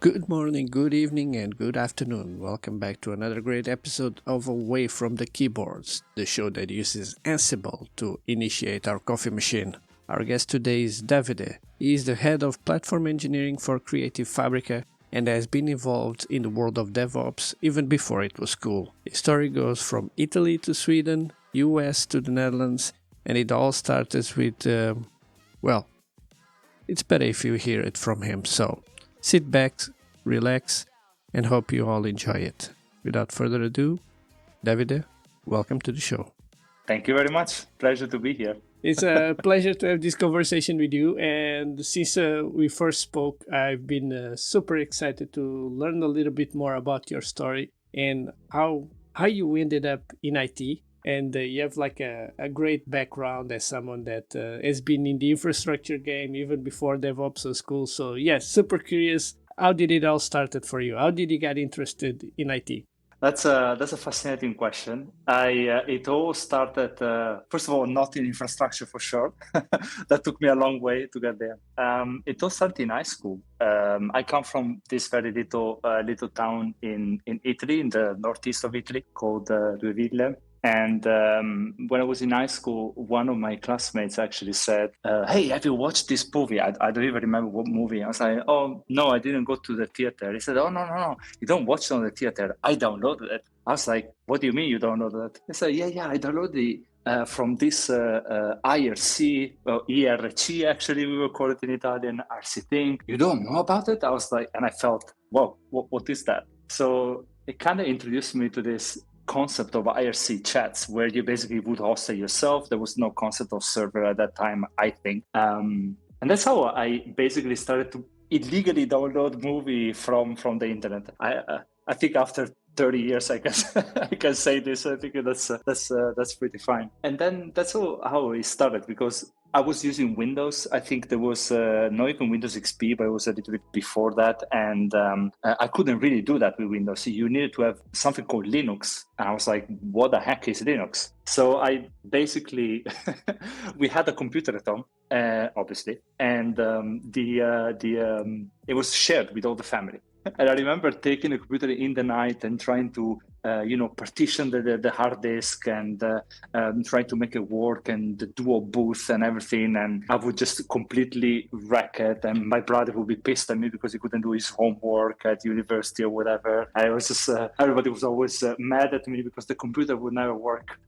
Good morning, good evening, and good afternoon. Welcome back to another great episode of Away from the Keyboards, the show that uses Ansible to initiate our coffee machine. Our guest today is Davide. He is the head of platform engineering for Creative Fabrica and has been involved in the world of DevOps even before it was cool. His story goes from Italy to Sweden, US to the Netherlands, and it all started with, well, it's better if you hear it from him, so sit back, relax, and hope you all enjoy it. Without further ado, Davide, welcome to the show. Thank you very much. Pleasure to be here. It's a pleasure to have this conversation with you. And since we first spoke, I've been super excited to learn a little bit more about your story and how you ended up in IT. And you have like a great background as someone that has been in the infrastructure game even before DevOps was cool. So yes, super curious. How did it all started for you? How did you get interested in IT? That's a fascinating question. It all started first of all not in infrastructure for sure. That took me a long way to get there. It all started in high school. I come from this very little town in Italy, in the northeast of Italy, called Dueville. And when I was in high school, one of my classmates actually said, "Hey, have you watched this movie?" I don't even remember what movie. I was like, "Oh no, I didn't go to the theater." He said, "Oh no, you don't watch it on the theater. I downloaded it." I was like, "What do you mean you downloaded it?" He said, "Yeah, I downloaded it from this IRC, well, ERC actually we will call it in Italian, RC thing. You don't know about it?" I was like, and I felt, "Whoa, what is that?" So it kind of introduced me to this concept of IRC chats where you basically would host it yourself. There was no concept of server at that time, I think. And that's how I basically started to illegally download movie from the internet. I think after 30 years, I guess I can say this. I think that's pretty fine. And then that's how it started because I was using Windows. I think there was not even Windows XP, but it was a little bit before that. And I couldn't really do that with Windows. You needed to have something called Linux. And I was like, what the heck is Linux? So I basically, we had a computer at home, obviously. And it was shared with all the family. And I remember taking a computer in the night and trying to, partition the hard disk and trying to make it work and the dual boot and everything. And I would just completely wreck it. And my brother would be pissed at me because he couldn't do his homework at university or whatever. I was just, everybody was always mad at me because the computer would never work.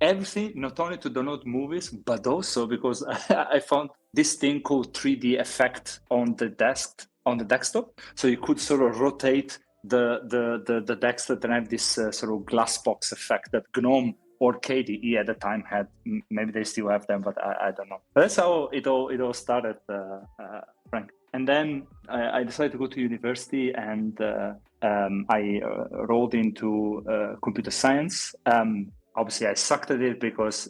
Everything, not only to download movies, but also because I found this thing called 3D effect on the desktop. So you could sort of rotate the desktop and have this sort of glass box effect that GNOME or KDE at the time had. Maybe they still have them, but I don't know. But that's how it all started, Frank. And then I decided to go to university, and I rolled into computer science. Obviously, I sucked at it because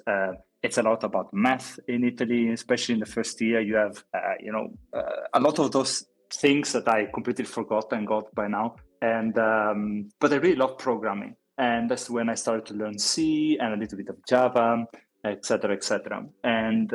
it's a lot about math in Italy, especially in the first year. You have, a lot of those things that I completely forgot and got by now. And but I really love programming, and that's when I started to learn C and a little bit of Java, etc., etc. And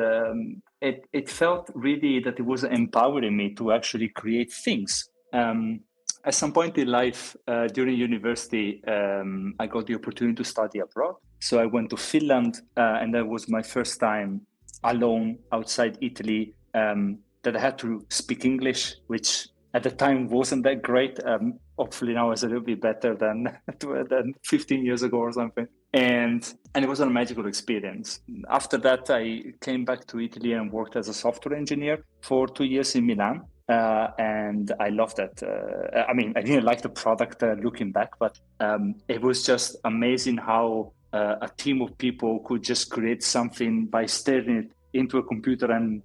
it felt really that it was empowering me to actually create things. At some point in life, during university, I got the opportunity to study abroad. So I went to Finland, and that was my first time alone outside Italy. That I had to speak English, which at the time wasn't that great. Hopefully now it's a little bit better than 15 years ago or something. And it was a magical experience. After that, I came back to Italy and worked as a software engineer for 2 years in Milan. And I loved that. I didn't like the product looking back, but it was just amazing how a team of people could just create something by staring it into a computer and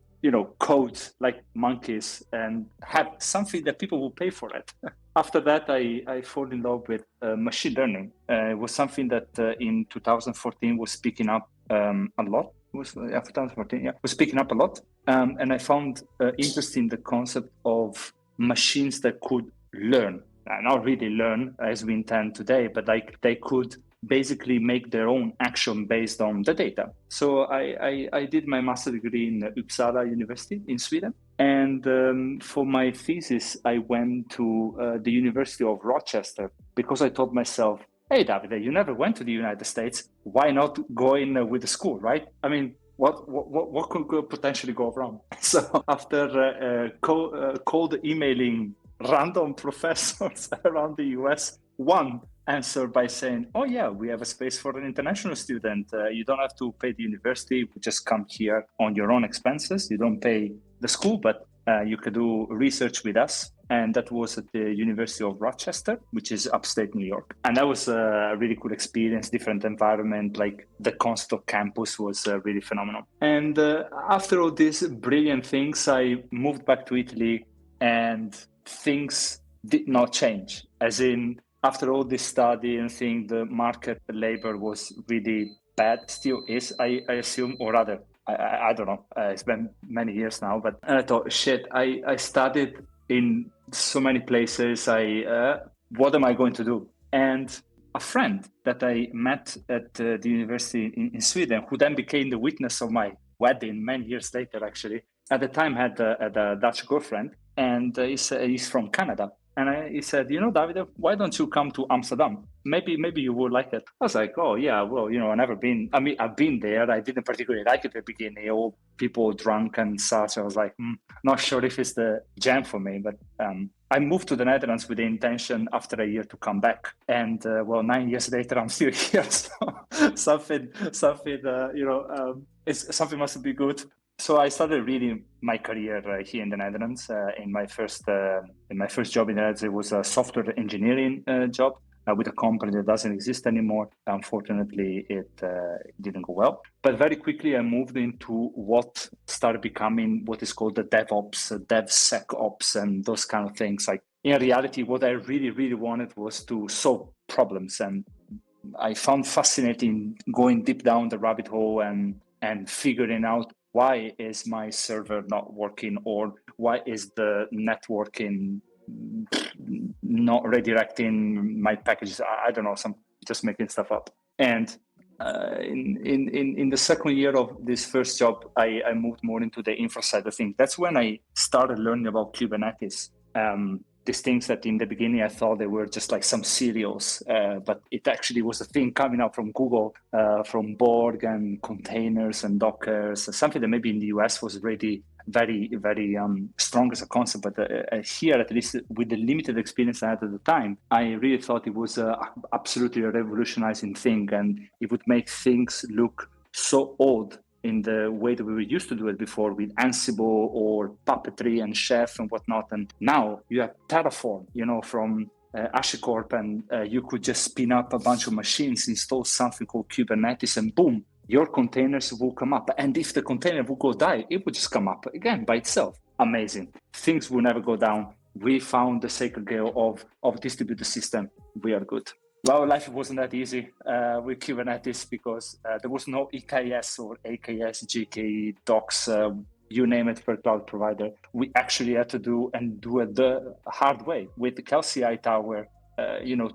code like monkeys and have something that people will pay for it. After that, I fall in love with machine learning. It was something that in 2014 was picking up a lot. It was 2014, yeah, was picking up a lot. And I found interesting the concept of machines that could learn. Not really learn as we intend today, but like they could basically make their own action based on the data. So I did my master degree in Uppsala University in Sweden. And for my thesis, I went to the University of Rochester because I told myself, hey, Davide, you never went to the United States. Why not go in with the school, right? I mean, what could potentially go wrong? So after cold emailing random professors around the US, one answered by saying, oh yeah, we have a space for an international student. You don't have to pay the university. You just come here on your own expenses. You don't pay the school, but you could do research with us. And that was at the University of Rochester, which is upstate New York. And that was a really cool experience, different environment. Like the concept of campus was really phenomenal. And after all these brilliant things, I moved back to Italy and things did not change. As in, after all this study and thing, the market labor was really bad, still is, I assume, or rather, I don't know. It's been many years now, but I thought, shit, I studied in so many places. What am I going to do? And a friend that I met at the university in Sweden, who then became the witness of my wedding many years later, actually, at the time had a Dutch girlfriend, and he's from Canada. And he said, Davide, why don't you come to Amsterdam? Maybe you would like it. I was like, oh yeah, well, I've never been. I mean, I've been there. I didn't particularly like it at the beginning. All people drunk and such. I was like, not sure if it's the jam for me. But I moved to the Netherlands with the intention after a year to come back. And 9 years later, I'm still here. So something must be good. So I started really my career here in the Netherlands. In my first job in the Netherlands, it was a software engineering job with a company that doesn't exist anymore. Unfortunately, it didn't go well. But very quickly, I moved into what started becoming what is called the DevOps, DevSecOps, and those kind of things. Like in reality, what I really, really wanted was to solve problems, and I found fascinating going deep down the rabbit hole and figuring out why is my server not working, or why is the networking not redirecting my packages. I don't know, just making stuff up. And in the second year of this first job, I moved more into the infra side of things. That's when I started learning about Kubernetes. These things that in the beginning I thought they were just like some serials, but it actually was a thing coming out from Google, from Borg and containers and Dockers, something that maybe in the US was already very, very strong as a concept. But here, at least with the limited experience I had at the time, I really thought it was absolutely a revolutionizing thing, and it would make things look so old in the way that we were used to do it before with Ansible or Puppetry and Chef and whatnot. And now you have Terraform, from HashiCorp, and you could just spin up a bunch of machines, install something called Kubernetes, and boom, your containers will come up. And if the container will go die, it will just come up again by itself. Amazing. Things will never go down. We found the sacred grail of distributed system. We are good. Well, life wasn't that easy with Kubernetes because there was no EKS or AKS, GKE, Docs, you name it, for cloud provider. We actually had to do it the hard way with the Kelsey Hightower,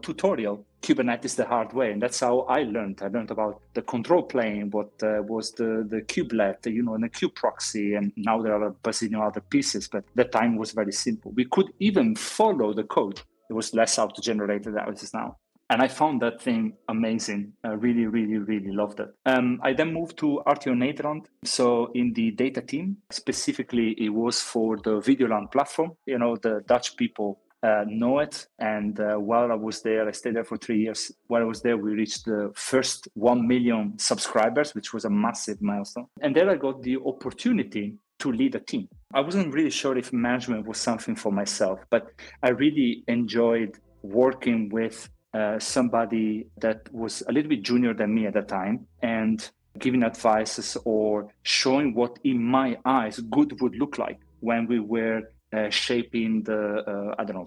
tutorial, Kubernetes the hard way. And that's how I learned. I learned about the control plane, what was the kubelet, and the kube proxy. And now there are a bazillion other pieces, but the time was very simple. We could even follow the code. It was less auto-generated than it is now. And I found that thing amazing. I really, really, really loved it. I then moved to RTO Nederland. So in the data team, specifically, it was for the Videoland platform. The Dutch people know it. And while I was there, I stayed there for 3 years. While I was there, we reached the first 1 million subscribers, which was a massive milestone. And there I got the opportunity to lead a team. I wasn't really sure if management was something for myself, but I really enjoyed working with somebody that was a little bit junior than me at the time and giving advices or showing what in my eyes good would look like when we were shaping the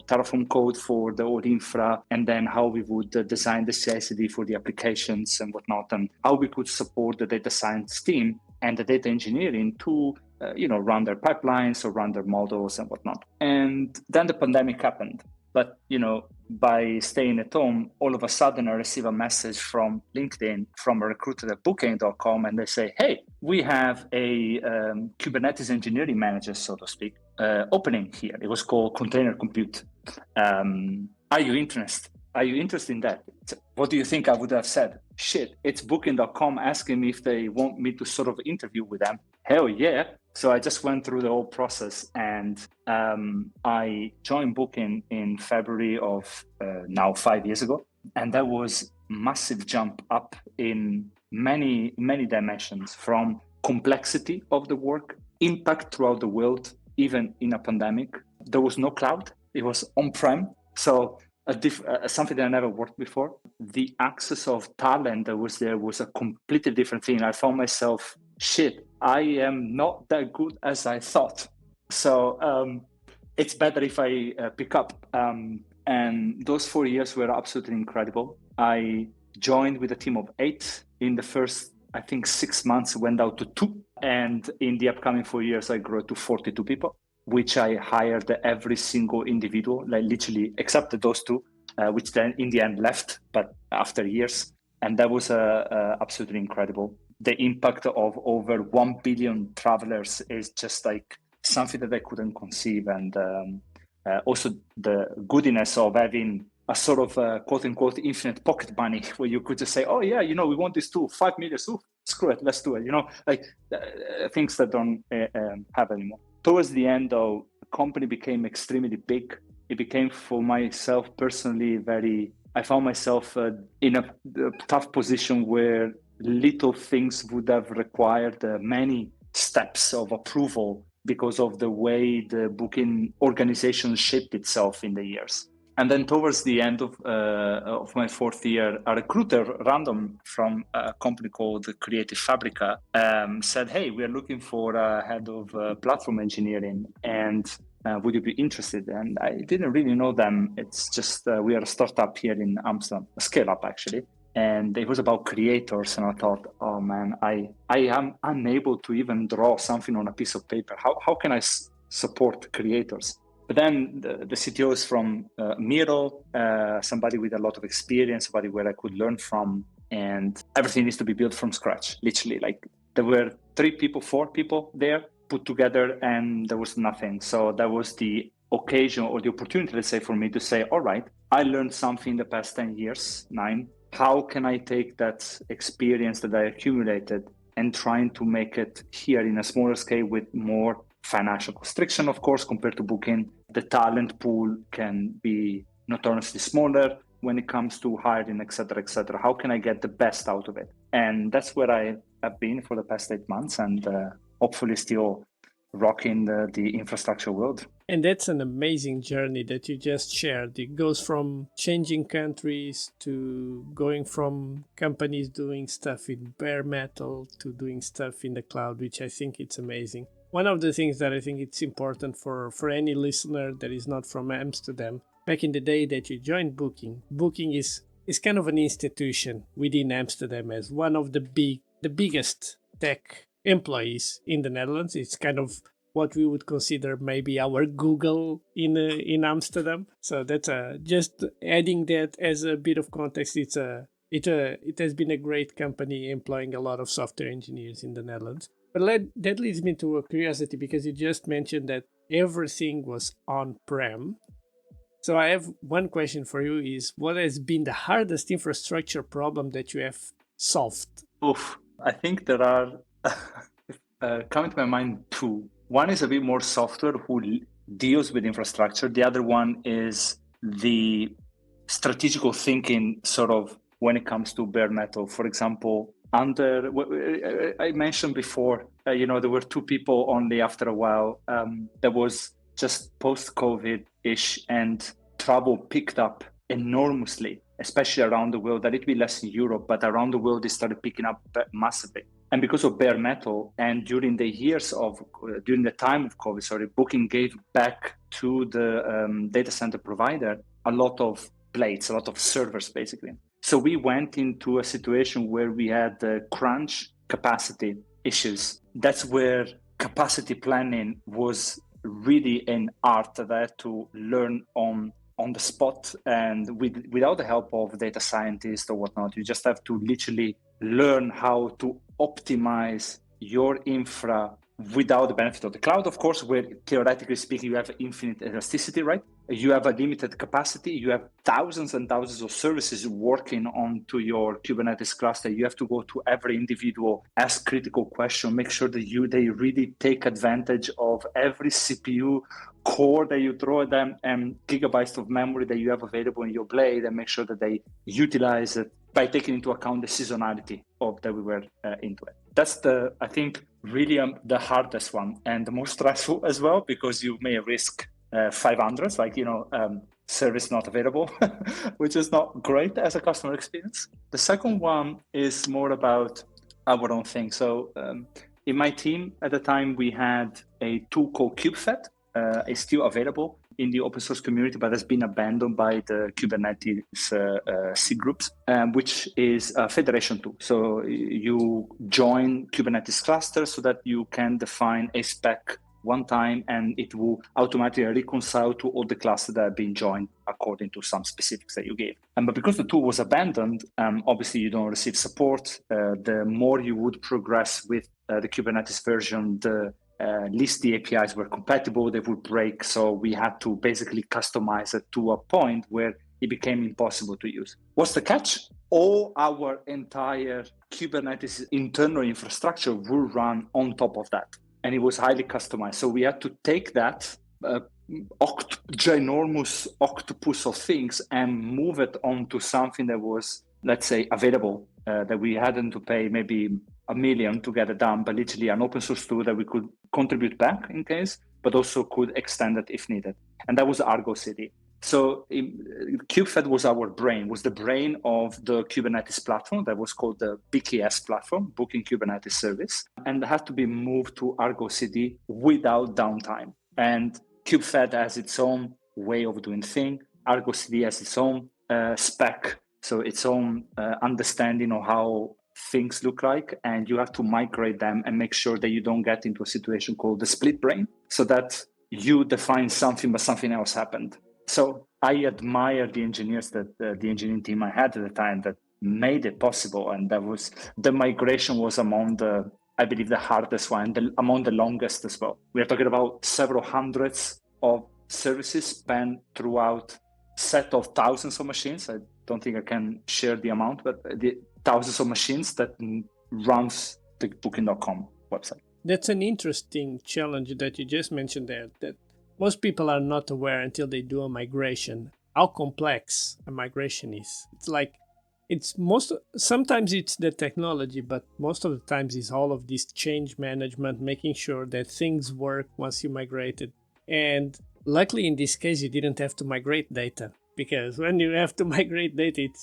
Terraform code for the old infra, and then how we would design the CI/CD for the applications and whatnot, and how we could support the data science team and the data engineering to run their pipelines or run their models and whatnot. And then the pandemic happened. But, by staying at home, all of a sudden I receive a message from LinkedIn from a recruiter at booking.com, and they say, hey, we have a Kubernetes engineering manager, so to speak, opening here. It was called Container Compute. Are you interested? Are you interested in that? What do you think I would have said? Shit, it's booking.com asking me if they want me to sort of interview with them. Hell yeah. So I just went through the whole process, and I joined Booking in February of now 5 years ago. And that was massive jump up in many, many dimensions, from complexity of the work, impact throughout the world, even in a pandemic. There was no cloud. It was on-prem. So something that I never worked before. The access of talent that was there was a completely different thing. I found myself, shit, I am not that good as I thought. So it's better if I pick up. And those 4 years were absolutely incredible. I joined with a team of 8. In the first, I think, 6 months, went out to 2. And in the upcoming 4 years, I grew to 42 people, which I hired every single individual, like literally, except those 2, which then in the end left, but after years. And that was absolutely incredible. The impact of over 1 billion travelers is just like something that I couldn't conceive. And also the goodness of having a sort of quote unquote infinite pocket money, where you could just say, oh yeah, we want this tool, 5 million, so screw it, let's do it. Like things that don't have anymore. Towards the end, though, the company became extremely big. It became, for myself personally, I found myself in a tough position where little things would have required many steps of approval because of the way the booking organization shaped itself in the years. And then towards the end of my 4th year, a recruiter random from a company called Creative Fabrica said, hey, we are looking for a head of platform engineering, and would you be interested? And I didn't really know them. It's just we are a startup here in Amsterdam, a scale up actually. And it was about creators. And I thought, oh man, I am unable to even draw something on a piece of paper. How can I support creators? But then the CTO is from Miro, somebody with a lot of experience, somebody where I could learn from, and everything needs to be built from scratch, literally. Like there were 3 people, 4 people there put together, and there was nothing. So that was the occasion or the opportunity, let's say, for me to say, all right, I learned something in the past 10 years, 9. How can I take that experience that I accumulated and trying to make it here in a smaller scale with more financial constriction, of course, compared to Booking? The talent pool can be notoriously smaller when it comes to hiring, et cetera, et cetera. How can I get the best out of it? And that's where I have been for the past 8 months, and hopefully still rocking the infrastructure world. And that's an amazing journey that you just shared. It goes from changing countries to going from companies doing stuff in bare metal to doing stuff in the cloud, which I think it's amazing. One of the things that I think it's important for any listener that is not from Amsterdam, back in the day that you joined Booking is kind of an institution within Amsterdam as one of the biggest tech employees in the Netherlands. It's kind of what we would consider maybe our Google in Amsterdam. So that's just adding that as a bit of context. It has been a great company employing a lot of software engineers in the Netherlands. But that leads me to a curiosity, because you just mentioned that everything was on-prem. So I have one question for you: is what has been the hardest infrastructure problem that you have solved? Oof, I think there are coming to my mind 2. One is a bit more software who deals with infrastructure. The other one is the strategical thinking, sort of when it comes to bare metal. For example, I mentioned before, there were 2 people only after a while. That was just post-COVID-ish, and travel picked up enormously, especially around the world. A little bit less in Europe, but around the world, it started picking up massively. And because of bare metal, and during the time of COVID, Booking gave back to the data center provider a lot of plates, a lot of servers, basically. So we went into a situation where we had crunch capacity issues. That's where capacity planning was really an art that I had to learn on on the spot, and without the help of data scientists or whatnot. You just have to literally learn how to optimize your infra without the benefit of the cloud, of course, where theoretically speaking, you have infinite elasticity, right? You have a limited capacity. You have thousands and thousands of services working onto your Kubernetes cluster. You have to go to every individual, ask critical question, make sure that they really take advantage of every CPU core that you throw at them and gigabytes of memory that you have available in your blade, and make sure that they utilize it by taking into account the seasonality of that we were into it. That's I think, really the hardest one and the most stressful as well, because you may risk 500s, like, service not available, which is not great as a customer experience. The second one is more about our own thing. So in my team at the time, we had a tool called KubeFed. It's still available in the open source community, but has been abandoned by the Kubernetes C groups, which is a federation tool. So you join Kubernetes clusters so that you can define a spec one time, and it will automatically reconcile to all the clusters that have been joined according to some specifics that you gave. But because the tool was abandoned, obviously you don't receive support. The more you would progress with the Kubernetes version, the least the APIs were compatible, they would break. So we had to basically customize it to a point where it became impossible to use. What's the catch? All our entire Kubernetes internal infrastructure will run on top of that. And it was highly customized. So we had to take that ginormous octopus of things and move it onto something that was, let's say, available, that we hadn't to pay maybe $1 million to get it done, but literally an open source tool that we could contribute back in case, but also could extend it if needed. And that was Argo City. So KubeFed was the brain of the Kubernetes platform that was called the BKS platform, Booking Kubernetes Service, and had to be moved to Argo CD without downtime. And KubeFed has its own way of doing things. Argo CD has its own spec, so its own understanding of how things look like, and you have to migrate them and make sure that you don't get into a situation called the split brain, so that you define something but something else happened. So I admire the engineers the engineering team I had at the time that made it possible, and that was the migration was among the, I believe, the hardest one, among the longest as well. We are talking about several hundreds of services spanned throughout set of thousands of machines. I don't think I can share the amount, but the thousands of machines that runs the Booking.com website. That's an interesting challenge that you just mentioned there, that most people are not aware until they do a migration, how complex a migration is. Sometimes it's the technology, but most of the times it's all of this change management, making sure that things work once you migrate it. And luckily in this case, you didn't have to migrate data, because when you have to migrate data, it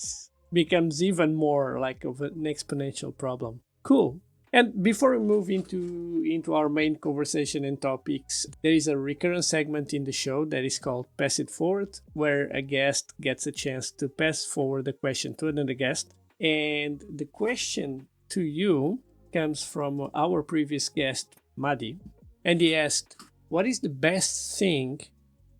becomes even more like of an exponential problem. Cool. And before we move into our main conversation and topics, there is a recurrent segment in the show that is called Pass It Forward, where a guest gets a chance to pass forward the question to another guest. And the question to you comes from our previous guest, Madi. And he asked, what is the best thing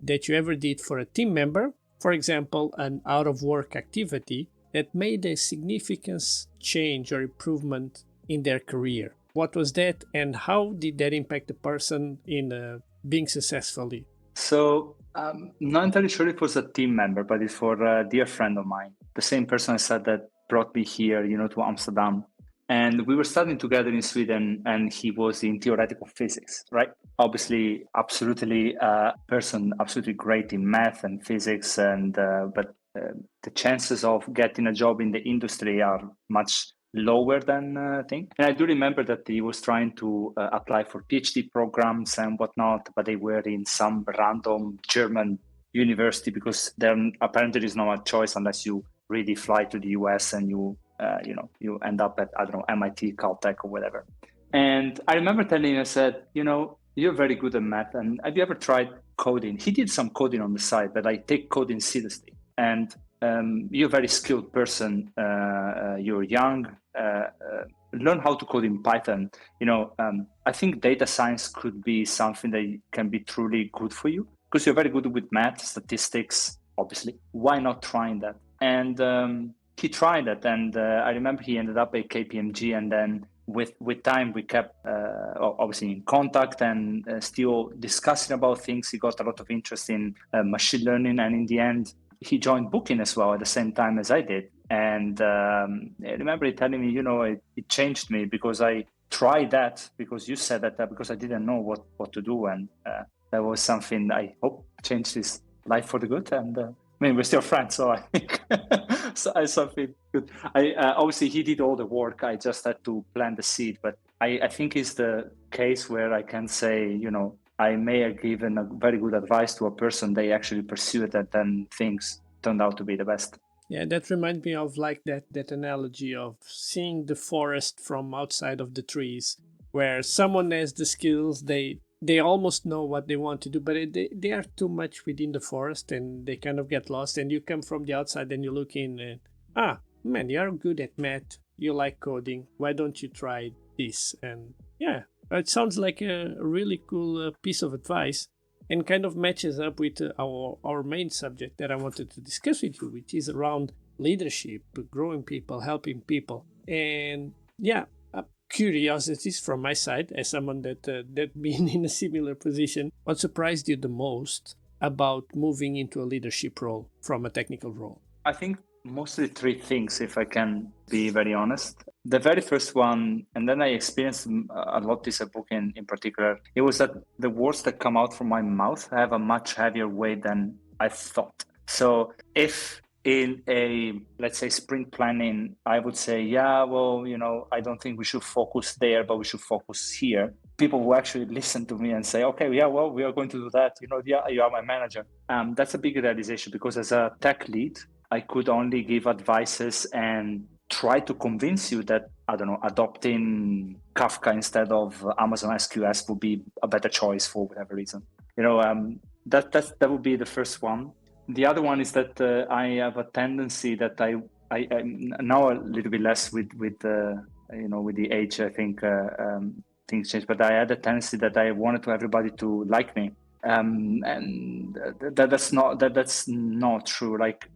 that you ever did for a team member? For example, an out-of-work activity that made a significant change or improvement in their career. What was that, and how did that impact the person in being successfully? So not entirely sure if it was a team member, but it's for a dear friend of mine, the same person I said that brought me here, to Amsterdam. And we were studying together in Sweden, and he was in theoretical physics, right? Obviously, absolutely person, absolutely great in math and physics, but the chances of getting a job in the industry are much lower than thing. And I do remember that he was trying to apply for PhD programs and whatnot, but they were in some random German university, because there apparently is no a choice unless you really fly to the US and you end up at, I don't know, MIT, Caltech or whatever. And I remember telling him, I said, you're very good at math, and have you ever tried coding? He did some coding on the side, but I take coding seriously. And you're a very skilled person. You're young. Learn how to code in Python. I think data science could be something that can be truly good for you, because you're very good with math, statistics, obviously. Why not trying that? And he tried it, and I remember he ended up at KPMG, and then with time we kept obviously in contact and still discussing about things. He got a lot of interest in machine learning, and in the end he joined Booking as well at the same time as I did. And I remember he telling me, it changed me because I tried that, because you said that, because I didn't know what to do, and that was something I hope changed his life for the good. And we're still friends, so I think something good. Obviously he did all the work. I just had to plant the seed. But I think it's the case where I can say, I may have given a very good advice to a person. They actually pursued it, and things turned out to be the best. Yeah, that reminds me of like that analogy of seeing the forest from outside of the trees, where someone has the skills, they almost know what they want to do, but they are too much within the forest and they kind of get lost. And you come from the outside and you look in and man, you're good at math, you like coding, why don't you try this? And yeah, it sounds like a really cool piece of advice, and kind of matches up with our main subject that I wanted to discuss with you, which is around leadership, growing people, helping people. And yeah, curiosities from my side as someone that been in a similar position. What surprised you the most about moving into a leadership role from a technical role? I think mostly three things, if I can be very honest. The very first one, and then I experienced a lot this book in particular, it was that the words that come out from my mouth have a much heavier weight than I thought. So if in a, let's say, sprint planning, I would say, I don't think we should focus there, but we should focus here. People will actually listen to me and say, okay, we are going to do that. You are my manager. That's a big realization, because as a tech lead, I could only give advices and try to convince you that, I don't know, adopting Kafka instead of Amazon SQS would be a better choice for whatever reason. That would be the first one. The other one is that I have a tendency that I'm now a little bit less with the age. I think things change, but I had a tendency that I wanted to everybody to like me. And that's not true. Like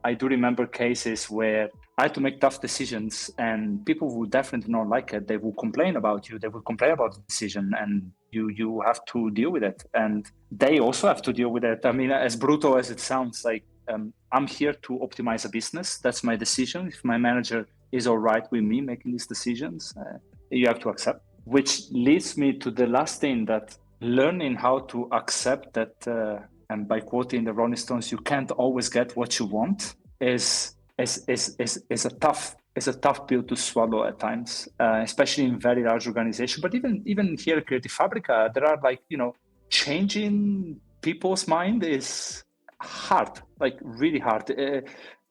I do remember cases where I had to make tough decisions, and people would definitely not like it. They will complain about you. They will complain about the decision, and you have to deal with it. And they also have to deal with it. I mean, as brutal as it sounds, like I'm here to optimize a business. That's my decision. If my manager is all right with me making these decisions, you have to accept. Which leads me to the last thing, that learning how to accept that, and by quoting the Rolling Stones, you can't always get what you want is a tough pill to swallow at times, especially in very large organizations. But even here at Creative Fabrica, there are changing people's mind is hard, like really hard.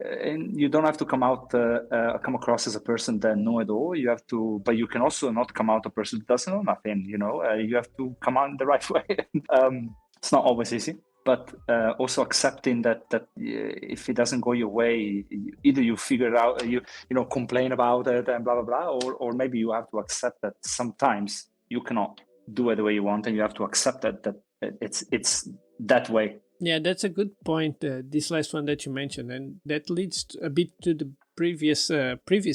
And you don't have to come across as a person that know it all. You have to, but you can also not come out a person who doesn't know nothing. You have to come out in the right way. It's not always easy, but also accepting that if it doesn't go your way, either you figure it out, you complain about it and blah blah blah, or maybe you have to accept that sometimes you cannot do it the way you want, and you have to accept that it's that way. Yeah, that's a good point. This last one that you mentioned, and that leads a bit to the previous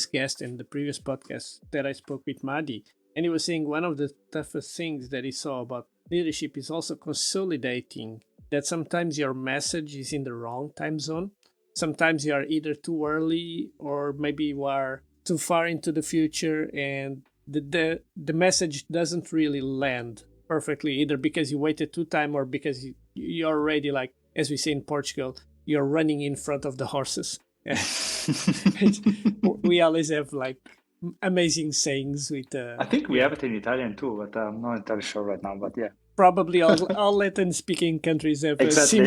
guest in the previous podcast that I spoke with Madi, and he was saying one of the toughest things that he saw about leadership is also consolidating. That sometimes your message is in the wrong time zone. Sometimes you are either too early or maybe you are too far into the future, and the message doesn't really land perfectly, either because you waited too time or because you're already, like as we say in Portugal, you're running in front of the horses. We always have like amazing sayings with I think we have it in Italian too, but I'm not entirely sure right now, but yeah, probably all Latin speaking countries have exactly.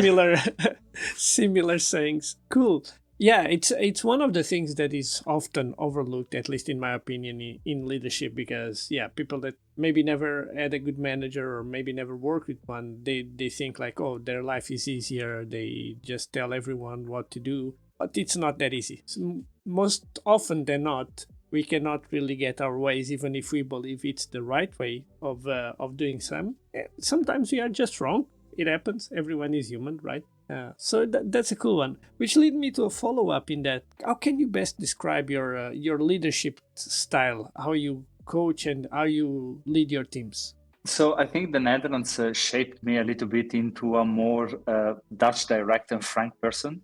similar sayings. Cool. Yeah, it's one of the things that is often overlooked, at least in my opinion, in leadership, because people that maybe never had a good manager or maybe never worked with one, they think like, oh, their life is easier, they just tell everyone what to do, but it's not that easy. So most often than not, we cannot really get our ways, even if we believe it's the right way of doing some. Sometimes we are just wrong. It happens. Everyone is human, right? So that's a cool one. Which lead me to a follow up in that. How can you best describe your leadership style? How you coach and how you lead your teams? So I think the Netherlands shaped me a little bit into a more Dutch, direct and frank person.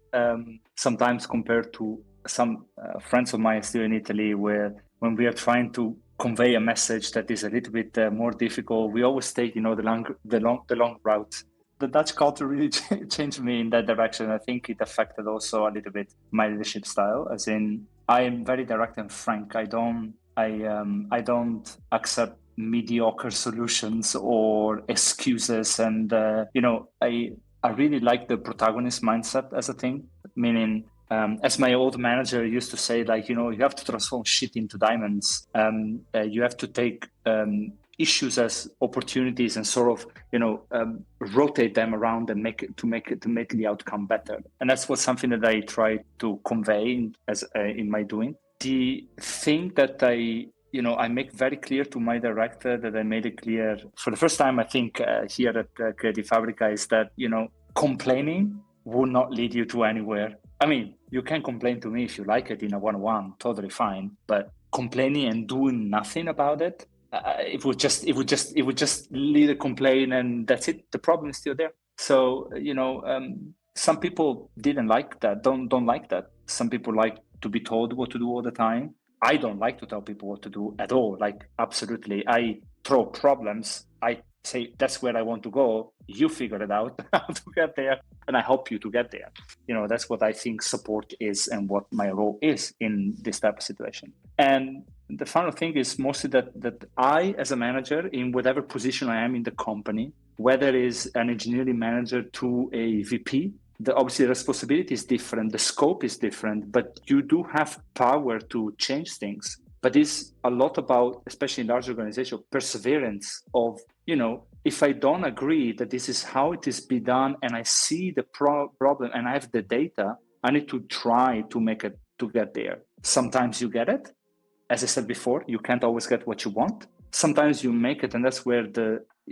Sometimes compared to some friends of mine still in Italy, where when we are trying to convey a message that is a little bit more difficult, we always take the long route. The Dutch culture really changed me in that direction. I think it affected also a little bit my leadership style, as in I am very direct and frank. I don't accept mediocre solutions or excuses, and I really like the protagonist mindset as a thing. Meaning, as my old manager used to say, like, you have to transform shit into diamonds. You have to take issues as opportunities and sort of rotate them around and make the outcome better. And that's what something that I try to convey in my doing. The thing that I make very clear to my director, that I made it clear for the first time, I think, here at Creative Fabrica, is that, complaining will not lead you to anywhere. I mean, you can complain to me if you like it in a one-on-one, totally fine. But complaining and doing nothing about it, it would just lead a complaint, and that's it. The problem is still there. So, some people didn't like that, don't like that. Some people like to be told what to do all the time. I don't like to tell people what to do at all. Like, absolutely. I throw problems. I say, that's where I want to go. You figure it out how to get there, and I help you to get there. That's what I think support is and what my role is in this type of situation. And the final thing is mostly that I, as a manager, in whatever position I am in the company, whether it's an engineering manager to a VP, obviously the responsibility is different, the scope is different, but you do have power to change things. But it's a lot about, especially in large organizations, perseverance of, if I don't agree that this is how it is be done, and I see the problem and I have the data, I need to try to make it to get there. Sometimes you get it. As I said before, you can't always get what you want. Sometimes you make it, and that's where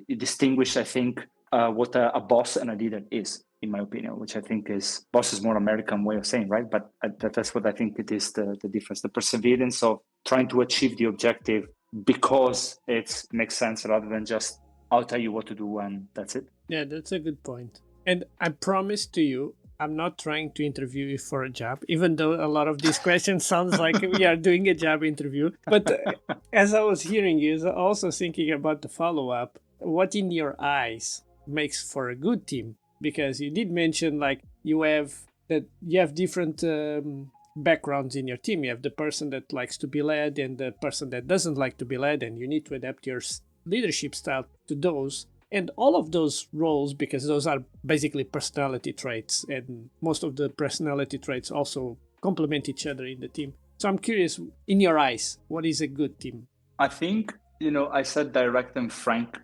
you distinguish, I think, what a boss and a leader is, in my opinion, which I think is, boss is more American way of saying, right? But that's what I think it is, the difference, the perseverance of trying to achieve the objective because it makes sense, rather than just, I'll tell you what to do and that's it. Yeah, that's a good point. And I promise to you, I'm not trying to interview you for a job, even though a lot of these questions sounds like we are doing a job interview. But as I was hearing you, I was also thinking about the follow-up. What in your eyes makes for a good team? Because you did mention like you have different backgrounds in your team. You have the person that likes to be led and the person that doesn't like to be led, and you need to adapt your leadership style to those. And all of those roles, because those are basically personality traits, and most of the personality traits also complement each other in the team. So I'm curious, in your eyes, what is a good team? I think, I said direct and frank,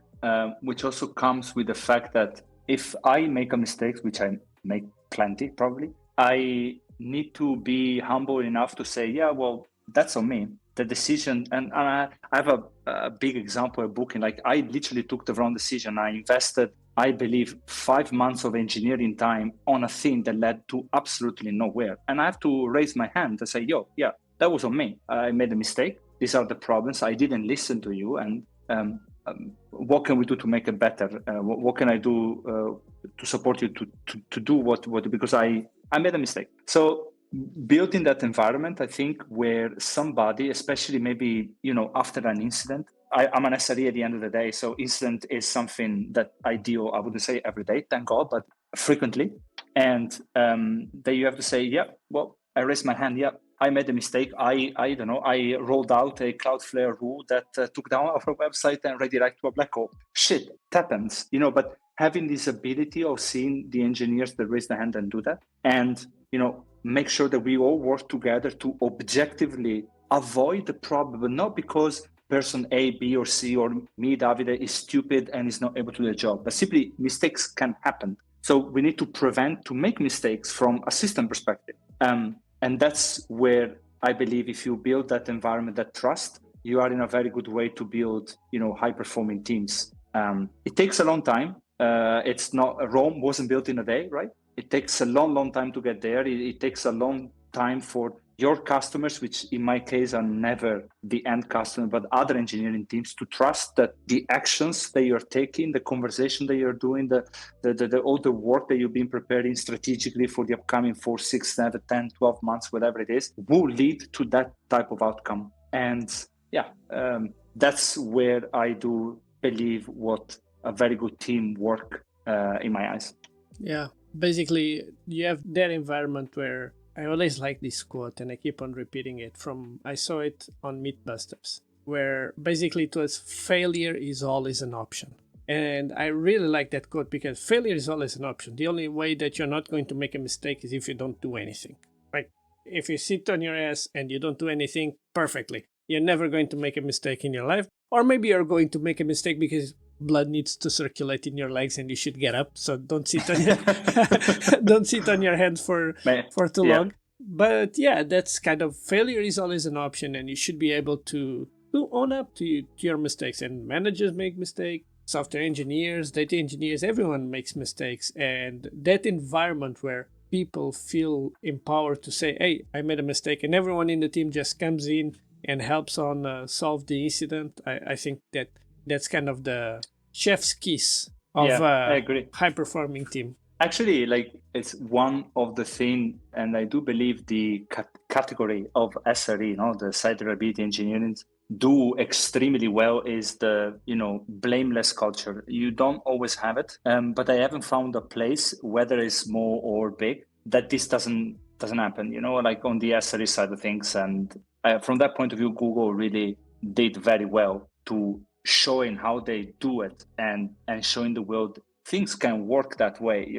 which also comes with the fact that if I make a mistake, which I make plenty probably, I need to be humble enough to say, yeah, well, that's on me. The decision, and I have a big example of booking. Like, I literally took the wrong decision. I invested, I believe, 5 months of engineering time on a thing that led to absolutely nowhere. And I have to raise my hand and say, yo, yeah, that was on me. I made a mistake. These are the problems. I didn't listen to you. And what can we do to make it better? What can I do to support you to do what because I made a mistake. So building that environment, I think, where somebody, especially maybe, after an incident, I'm an SRE at the end of the day. So incident is something that I deal, I wouldn't say every day, thank God, but frequently. And that you have to say, yeah, well, I raised my hand. Yeah, I made a mistake. I don't know. I rolled out a Cloudflare rule that took down our website and redirected to a black hole. Shit, it happens, but having this ability of seeing the engineers that raise their hand and do that, and, make sure that we all work together to objectively avoid the problem, but not because person A, B, or C, or me, Davide, is stupid and is not able to do the job, but simply mistakes can happen. So we need to make mistakes from a system perspective. And that's where I believe if you build that environment, that trust, you are in a very good way to build, high-performing teams. It takes a long time. It's not, Rome wasn't built in a day, right? It takes a long time to get there. It takes a long time for your customers, which in my case are never the end customer, but other engineering teams, to trust that the actions that you're taking, the conversation that you're doing, all the work that you've been preparing strategically for the upcoming 4, 6, 7, 10, 12 months, whatever it is, will lead to that type of outcome. And that's where I do believe what a very good team work in my eyes. Yeah, basically you have that environment where I always like this quote and I keep on repeating it I saw it on Mythbusters, where basically it was failure is always an option. And I really like that quote because failure is always an option. The only way that you're not going to make a mistake is if you don't do anything. Like if you sit on your ass and you don't do anything perfectly, you're never going to make a mistake in your life. Or maybe you're going to make a mistake because blood needs to circulate in your legs and you should get up. So don't sit on your don't sit on your hands for too long. But yeah, that's kind of failure is always an option, and you should be able to own up to your mistakes. And managers make mistakes, software engineers, data engineers, everyone makes mistakes. And that environment where people feel empowered to say, hey, I made a mistake, and everyone in the team just comes in and helps on solve the incident. I think that's kind of the chef's kiss of I agree. High-performing team. Actually, like it's one of the things, and I do believe the category of SRE, the site reliability engineering, do extremely well is the blameless culture. You don't always have it, but I haven't found a place, whether it's small or big, that this doesn't happen. Like on the SRE side of things, and from that point of view, Google really did very well to showing how they do it and showing the world things can work that way,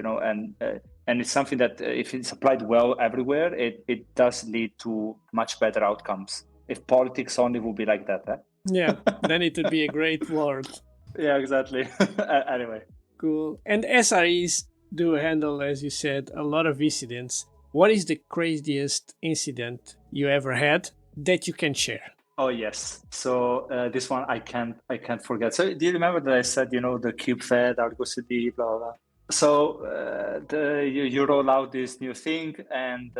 and it's something that if it's applied well everywhere, it does lead to much better outcomes. If politics only would be like that, yeah, then it would be a great world. Yeah, exactly. Anyway, cool. And SREs do handle, as you said, a lot of incidents. What is the craziest incident you ever had that you can share? Oh yes. So this one I can't forget. So do you remember that I said the kubefed, Argo CD, blah blah. So you roll out this new thing, and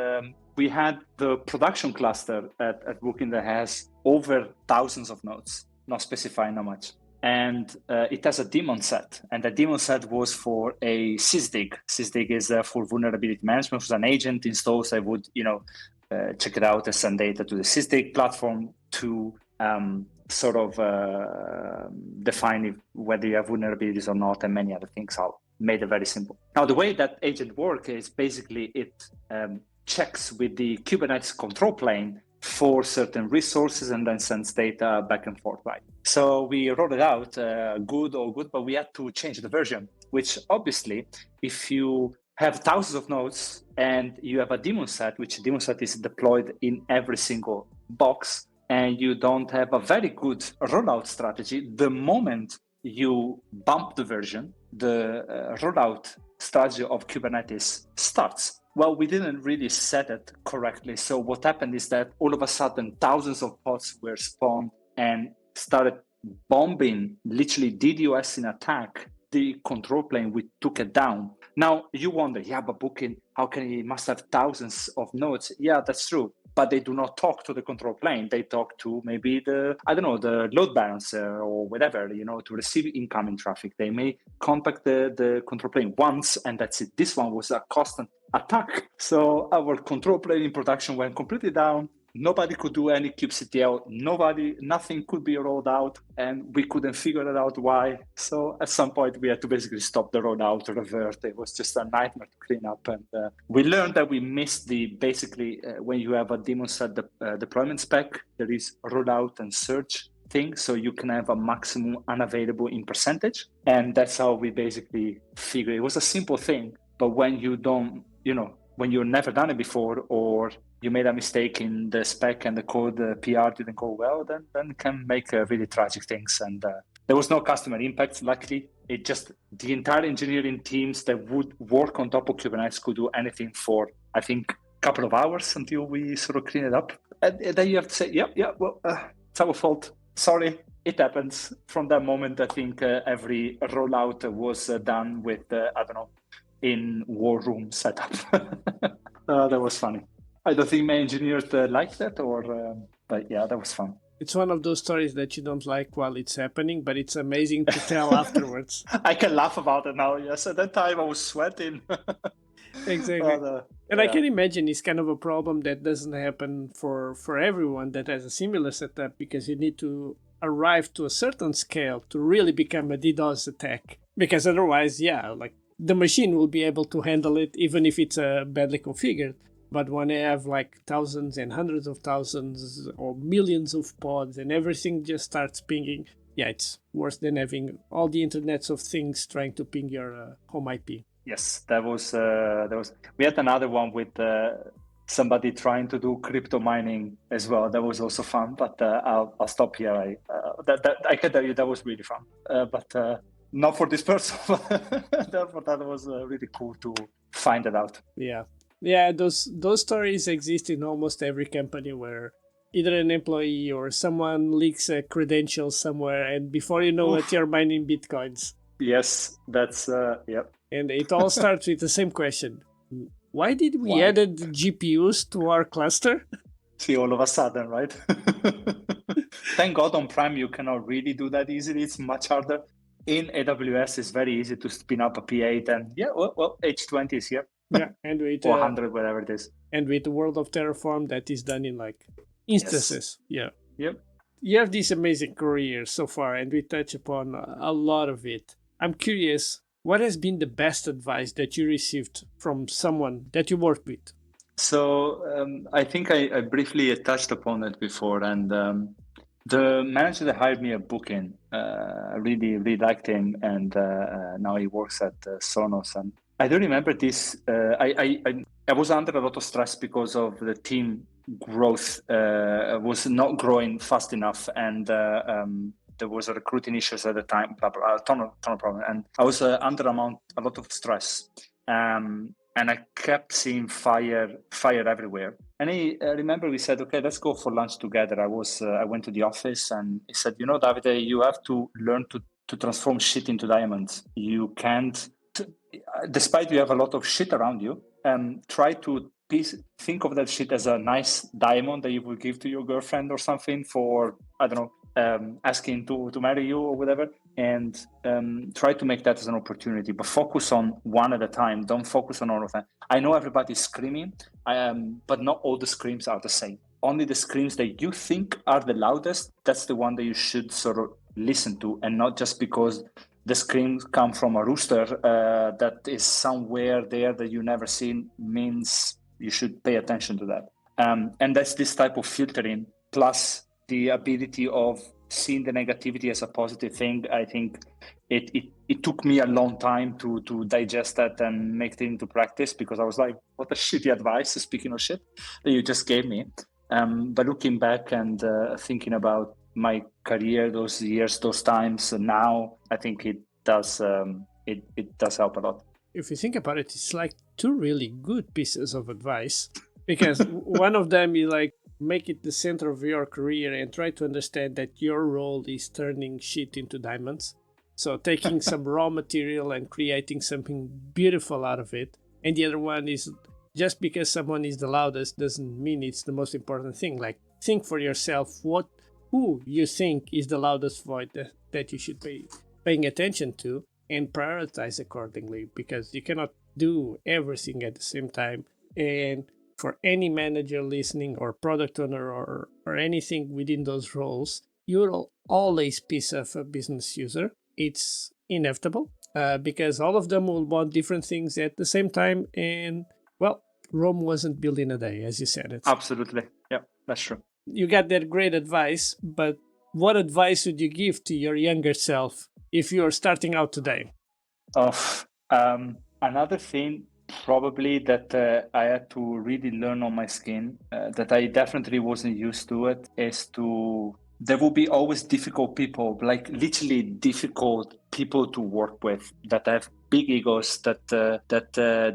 we had the production cluster at Booking that has over thousands of nodes, not specifying how much, and it has a daemon set, and the daemon set was for a sysdig. Sysdig is for vulnerability management. It was an agent installs. I would check it out and send data to the sysdig platform to sort of define whether you have vulnerabilities or not, and many other things. I'll made it very simple. Now, the way that agent works is basically it checks with the Kubernetes control plane for certain resources and then sends data back and forth, right? So we rolled it out, good, but we had to change the version, which obviously, if you have thousands of nodes and you have a daemon set, which daemon set is deployed in every single box, and you don't have a very good rollout strategy, the moment you bump the version, the rollout strategy of Kubernetes starts. Well, we didn't really set it correctly. So what happened is that all of a sudden, thousands of pods were spawned and started bombing, literally DDoS in attack, the control plane. We took it down. Now, you wonder, but Booking, how can he must have thousands of nodes? Yeah, that's true. But they do not talk to the control plane. They talk to maybe the load balancer or whatever, to receive incoming traffic. They may contact the control plane once, and that's it. This one was a constant attack. So our control plane in production went completely down. Nobody could do any kubectl. Nothing could be rolled out, and we couldn't figure it out why. So at some point, we had to basically stop the rollout, revert. It was just a nightmare to clean up, and we learned that we missed when you have a daemon set deployment spec, there is rollout and search thing, so you can have a maximum unavailable in percentage, and that's how we basically figured. It was a simple thing, but when you don't, when you've never done it before, or you made a mistake in the spec and the code, the PR didn't go well, then it can make really tragic things. And there was no customer impact, luckily. It just, the entire engineering teams that would work on top of Kubernetes could do anything for, I think, a couple of hours until we sort of clean it up. And then you have to say, it's our fault. Sorry, it happens. From that moment, I think every rollout was done with, in war room setup. That was funny. I don't think my engineers liked that, but yeah, that was fun. It's one of those stories that you don't like while it's happening, but it's amazing to tell afterwards. I can laugh about it now. Yes, at that time I was sweating. Exactly. And I Yeah. can imagine it's kind of a problem that doesn't happen for everyone that has a similar setup, because you need to arrive to a certain scale to really become a DDoS attack. Because otherwise, yeah, like the machine will be able to handle it even if it's badly configured. But when you have like thousands and hundreds of thousands or millions of pods and everything just starts pinging, yeah, it's worse than having all the internets of things trying to ping your home IP. Yes, that was. We had another one with somebody trying to do crypto mining as well. That was also fun. But I'll stop here. I can tell you that was really fun. But not for this person. That was really cool to find it out. Yeah, those stories exist in almost every company where either an employee or someone leaks a credential somewhere, and before you know it, you're mining bitcoins. Yes, that's yep. And it all starts with the same question: why did we added GPUs to our cluster? See, all of a sudden, right? Thank God on Prime you cannot really do that easily. It's much harder. In AWS, it's very easy to spin up a P8, and yeah, well, H20 is here. Yeah, and with 100, whatever it is. And with the world of Terraform, that is done in like instances. Yes. Yeah. Yep. You have this amazing career so far, and we touch upon a lot of it. I'm curious, what has been the best advice that you received from someone that you worked with? So I think I briefly touched upon it before, and the manager that hired me at Booking really liked him, and now he works at Sonos. And I do remember this. I was under a lot of stress because of the team growth was not growing fast enough, and there was a recruiting issues at the time, blah, blah, a ton of problems, and I was under a lot of stress. And I kept seeing fire everywhere. And I remember we said, okay, let's go for lunch together. I went to the office, and he said, Davide, you have to learn to transform shit into diamonds. You can't, despite you have a lot of shit around you, try to think of that shit as a nice diamond that you will give to your girlfriend or something for, I don't know, asking to marry you or whatever, and try to make that as an opportunity, but focus on one at a time. Don't focus on all of them. I know everybody's screaming, but not all the screams are the same. Only the screams that you think are the loudest, that's the one that you should sort of listen to, and not just because the screams come from a rooster that is somewhere there that you never seen, means you should pay attention to that. And that's this type of filtering, plus the ability of seeing the negativity as a positive thing. I think it took me a long time to digest that and make it into practice, because I was like, what a shitty advice, speaking of shit, that you just gave me. But looking back and thinking about my career, those years, those times, and now I think it does help a lot. If you think about it, it's like two really good pieces of advice, because one of them is like, make it the center of your career and try to understand that your role is turning shit into diamonds. So taking some raw material and creating something beautiful out of it. And the other one is, just because someone is the loudest doesn't mean it's the most important thing. Like, think for yourself who you think is the loudest voice that you should be paying attention to, and prioritize accordingly, because you cannot do everything at the same time. And for any manager listening, or product owner, or anything within those roles, you'll always piss off a business user. It's inevitable, because all of them will want different things at the same time. And, well, Rome wasn't built in a day, as you said it. Absolutely. Yeah, that's true. You got that great advice, but what advice would you give to your younger self if you're starting out today? Another thing probably that I had to really learn on my skin, that I definitely wasn't used to it, is there will be always difficult people, like literally difficult people to work with, that have big egos, that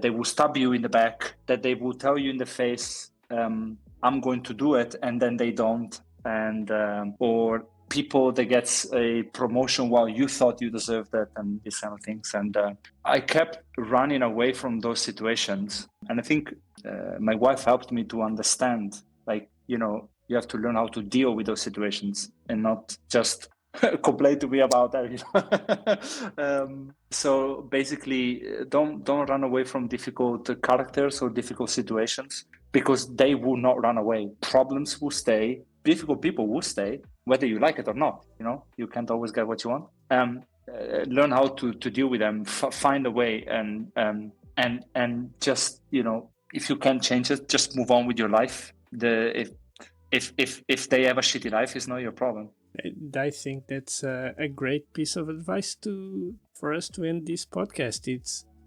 they will stab you in the back, that they will tell you in the face, I'm going to do it, and then they don't, and or people that gets a promotion while you thought you deserved that, and these kind of things. And I kept running away from those situations. And I think my wife helped me to understand, like, you have to learn how to deal with those situations and not just complain to me about that. So basically, don't run away from difficult characters or difficult situations, because they will not run away. Problems will stay. Difficult people will stay, whether you like it or not. You can't always get what you want. Learn how to deal with them. Find a way, and just if you can change it, just move on with your life. If they have a shitty life, it's not your problem. I think that's a great piece of advice for us to end this podcast.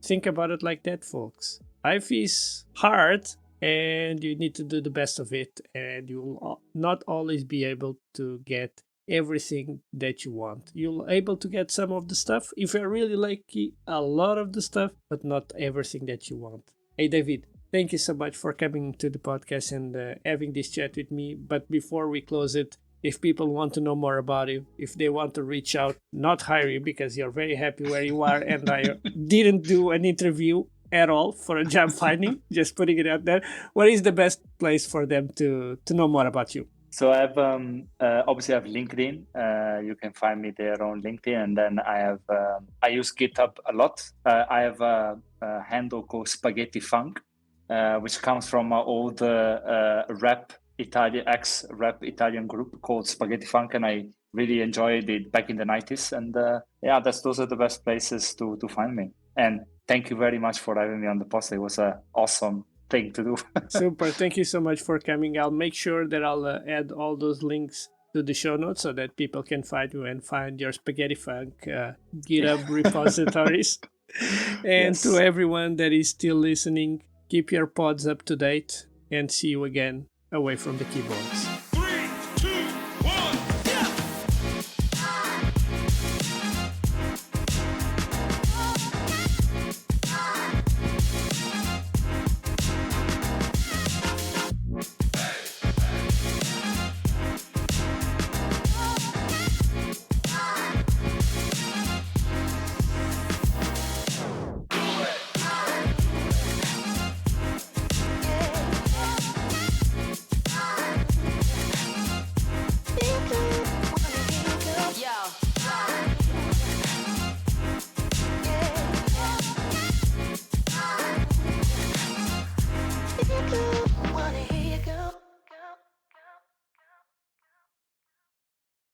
Think about it like that, folks. Life is hard, and you need to do the best of it, and you will not always be able to get everything that you want. You'll able to get some of the stuff, if you're really lucky, a lot of the stuff, but not everything that you want. Hey, David, thank you so much for coming to the podcast and having this chat with me. But before we close it, if people want to know more about you, if they want to reach out, not hire you because you're very happy where you are, and I didn't do an interview at all for a job finding, just putting it out there, what is the best place for them to know more about you? So I have obviously I have LinkedIn. You can find me there on LinkedIn, and then I use GitHub a lot. I have a handle called Spaghetti Funk, which comes from old rap Italian group called Spaghetti Funk, and I really enjoyed it back in the 90s. And those are the best places to find me. And thank you very much for having me on the podcast. It was an awesome thing to do. Super. Thank you so much for coming. I'll make sure that I'll add all those links to the show notes so that people can find you and find your Spaghetti Funk GitHub repositories. And to everyone that is still listening, keep your pods up to date, and see you again away from the keyboards.